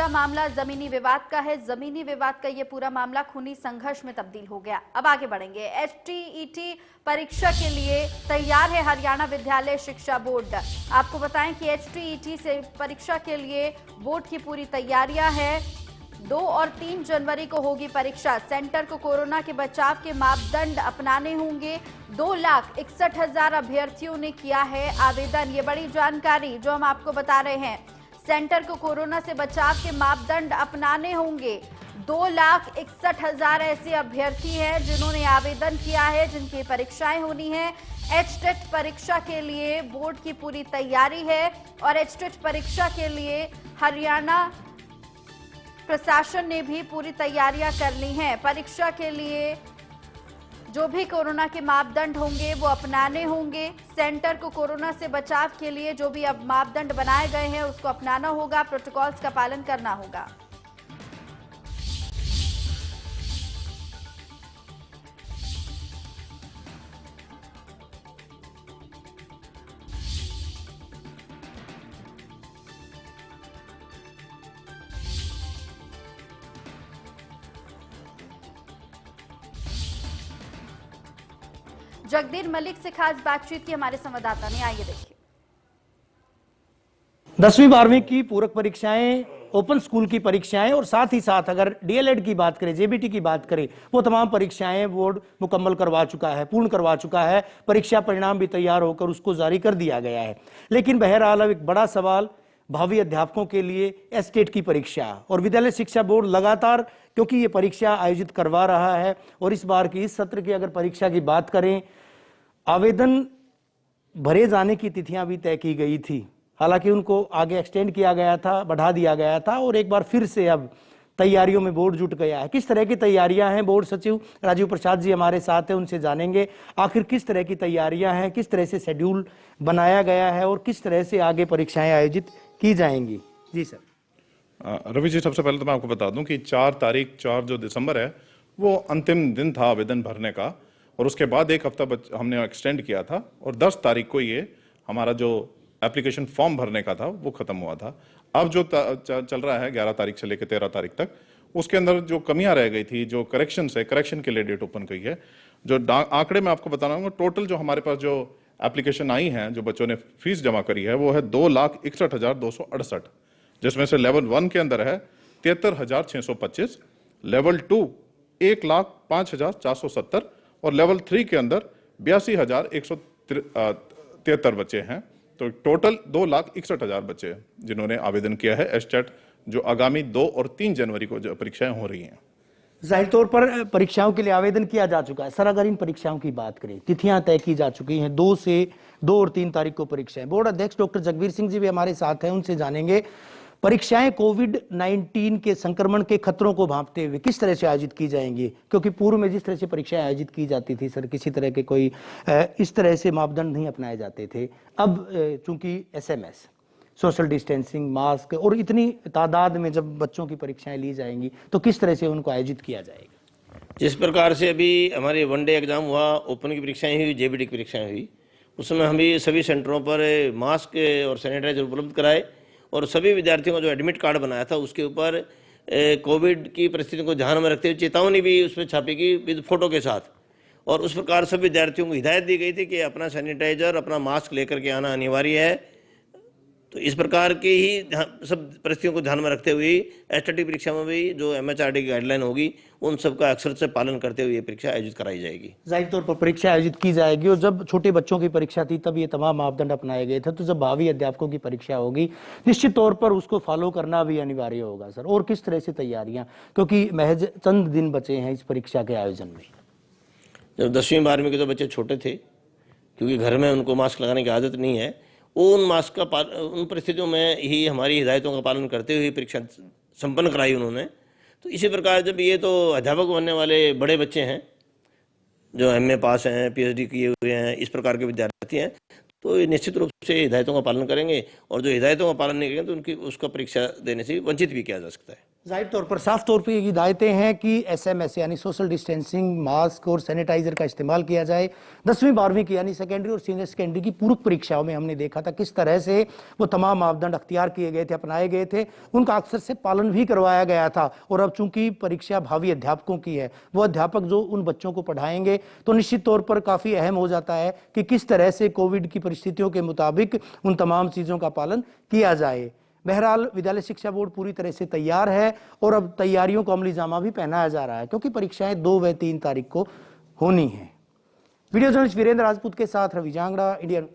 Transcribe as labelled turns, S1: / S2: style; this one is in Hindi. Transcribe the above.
S1: पूरा मामला जमीनी विवाद का है। जमीनी विवाद का ये पूरा मामला खूनी संघर्ष में तब्दील हो गया। अब आगे बढ़ेंगे। एचटीईटी परीक्षा के लिए तैयार है हरियाणा विद्यालय शिक्षा बोर्ड। आपको बताएं कि एचटीईटी से परीक्षा के लिए बोर्ड की पूरी तैयारियां हैं। 2 और 3 जनवरी को होगी परीक्षा। सेंटर को कोरोना के बचाव के मापदंड अपनाने होंगे। 2,61,000 अभ्यर्थियों ने किया है आवेदन। ये बड़ी जानकारी जो हम आपको बता रहे हैं। सेंटर को कोरोना से बचाव के मापदंड अपनाने होंगे। 2,61,000 ऐसे अभ्यर्थी हैं जिन्होंने आवेदन किया है, जिनकी परीक्षाएं होनी है। एचटेट परीक्षा के लिए बोर्ड की पूरी तैयारी है और एचटेट परीक्षा के लिए हरियाणा प्रशासन ने भी पूरी तैयारियां कर ली हैं। परीक्षा के लिए जो भी कोरोना के मापदंड होंगे वो अपनाने होंगे। सेंटर को कोरोना से बचाव के लिए जो भी अब मापदंड बनाए गए हैं उसको अपनाना होगा, प्रोटोकॉल्स का पालन करना होगा। जगदीर मलिक से खास बातचीत की हमारे संवाददाता ने, आइए देखिए।
S2: 10वीं 12वीं की पूरक परीक्षाएं, ओपन स्कूल की परीक्षाएं और साथ ही साथ अगर डीएलएड की बात करें, जेबीटी की बात करें, वो तमाम परीक्षाएं बोर्ड मुकम्मल करवा चुका है, पूर्ण करवा चुका है। परीक्षा परिणाम भी तैयार होकर उसको जारी कर दिया गया है। लेकिन बहरहाल अब एक बड़ा सवाल भावी अध्यापकों के लिए एचटेट की परीक्षा और विद्यालय शिक्षा बोर्ड लगातार क्योंकि ये परीक्षा आयोजित करवा रहा है और इस बार की इस सत्र की अगर परीक्षा की बात करें, आवेदन भरे जाने की तिथियां भी तय की गई थी। हालांकि उनको आगे एक्सटेंड किया गया था, बढ़ा दिया गया था और एक बार फिर से अब तैयारियों में बोर्ड जुट गया है। किस तरह की तैयारियां हैं, बोर्ड सचिव राजीव प्रसाद जी हमारे साथ हैं, उनसे जानेंगे आखिर किस तरह की तैयारियां हैं, किस तरह से शेड्यूल बनाया गया है और किस तरह से आगे परीक्षाएं आयोजित की जाएंगी। जी सर।
S3: रवि जी, सबसे पहले तो मैं आपको बता दूं कि 4 जो दिसंबर है वो अंतिम दिन था आवेदन भरने का और उसके बाद एक हफ्ता हमने एक्सटेंड किया था और 10 तारीख को ये हमारा जो एप्लीकेशन फॉर्म भरने का था वो खत्म हुआ था। अब जो चल रहा है 11 तारीख से लेकर 13 तारीख तक, उसके अंदर जो कमियां रह गई थी, जो करेक्शन के लिए डेट ओपन की है। जो आंकड़े मैं आपको बता रहा हूँ, टोटल जो हमारे पास जो एप्लीकेशन आई हैं, जो बच्चों ने फीस जमा करी है, वो है 2,61,268, जिसमें से लेवल 1 के अंदर है 73,625, लेवल 2 1,05,470 और लेवल 3 के अंदर 82,173 बच्चे हैं। तो टोटल 2,61,000 बच्चे जिन्होंने आवेदन किया है एचटेट, जो आगामी 2 और 3 जनवरी को जो परीक्षाएं हो रही हैं।
S2: जाहिर तौर पर परीक्षाओं के लिए आवेदन किया जा चुका है। सर, अगर इन परीक्षाओं की बात करें, तिथियां तय की जा चुकी हैं, 2 और 3 तारीख को परीक्षाएं। बोर्ड अध्यक्ष डॉक्टर जगबीर सिंह जी भी हमारे साथ हैं, उनसे जानेंगे परीक्षाएं कोविड-19 के संक्रमण के खतरों को भांपते हुए किस तरह से आयोजित की जाएंगी, क्योंकि पूर्व में जिस तरह से परीक्षाएं आयोजित की जाती थी सर, किसी तरह के कोई इस तरह से मापदंड नहीं अपनाए जाते थे। अब चूंकि एसएमएस, सोशल डिस्टेंसिंग, मास्क और इतनी तादाद में जब बच्चों की परीक्षाएं ली जाएंगी तो किस तरह से उनको आयोजित किया जाएगा?
S4: जिस प्रकार से अभी हमारे वनडे एग्जाम हुआ, ओपन की परीक्षाएं हुई, जेबीटी की परीक्षाएं हुई, उसमें हम भी सभी सेंटरों पर मास्क और सैनिटाइजर उपलब्ध कराए और सभी विद्यार्थियों का जो एडमिट कार्ड बनाया था उसके ऊपर कोविड की परिस्थिति को ध्यान में रखते हुए चेतावनी भी उस पर छापी गई विद फोटो के साथ। और उस प्रकार सभी विद्यार्थियों को हिदायत दी गई थी कि अपना सैनिटाइजर, अपना मास्क लेकर के आना अनिवार्य है। तो इस प्रकार की ही सब परिस्थितियों को ध्यान में रखते हुए एचटीटी परीक्षा में भी जो एमएचआरडी की गाइडलाइन होगी उन सबका अक्षर से पालन करते हुए ये परीक्षा आयोजित कराई जाएगी।
S2: जाहिर तौर पर परीक्षा आयोजित की जाएगी और जब छोटे बच्चों की परीक्षा थी तब ये तमाम मापदंड अपनाए गए थे। तो जब भावी अध्यापकों की परीक्षा होगी निश्चित तौर पर उसको फॉलो करना भी अनिवार्य होगा सर। और किस तरह से तैयारियां, क्योंकि महज चंद दिन बचे हैं इस परीक्षा के आयोजन में।
S4: जब 10वीं 12वीं के जो बच्चे छोटे थे, क्योंकि घर में उनको मास्क लगाने की आदत नहीं है, उन मास्क का उन परिस्थितियों में ही हमारी हिदायतों का पालन करते हुए परीक्षा संपन्न कराई उन्होंने। तो इसी प्रकार जब ये तो अध्यापक बनने वाले बड़े बच्चे हैं जो एमए पास हैं, पीएचडी किए हुए हैं, इस प्रकार के विद्यार्थी हैं, तो ये निश्चित रूप से हिदायतों का पालन करेंगे और जो हिदायतों का पालन नहीं करेंगे तो उनकी उसका परीक्षा देने से वंचित भी किया जा सकता है।
S2: जाहिर तौर पर साफ तौर पर ये हिदायतें हैं कि एसएमएस यानी सोशल डिस्टेंसिंग, मास्क और सैनिटाइजर का इस्तेमाल किया जाए। 10वीं 12वीं की यानी सेकेंडरी और सीनियर सेकेंडरी की पूरक परीक्षाओं में हमने देखा था किस तरह से वो तमाम मापदंड अख्तियार किए गए थे, अपनाए गए थे, उनका अक्सर से पालन भी करवाया गया था। और अब चूंकि परीक्षा भावी अध्यापकों की है, वो अध्यापक जो उन बच्चों को पढ़ाएंगे, तो निश्चित तौर पर काफ़ी अहम हो जाता है कि किस तरह से कोविड की परिस्थितियों के मुताबिक उन तमाम चीज़ों का पालन किया जाए। बहरहाल विद्यालय शिक्षा बोर्ड पूरी तरह से तैयार है और अब तैयारियों को अमली जामा भी पहनाया जा रहा है, क्योंकि परीक्षाएं 2 व 3 तारीख को होनी है। वीडियो जर्नलिस्ट वीरेंद्र राजपूत के साथ रवि जांगड़ा, इंडियन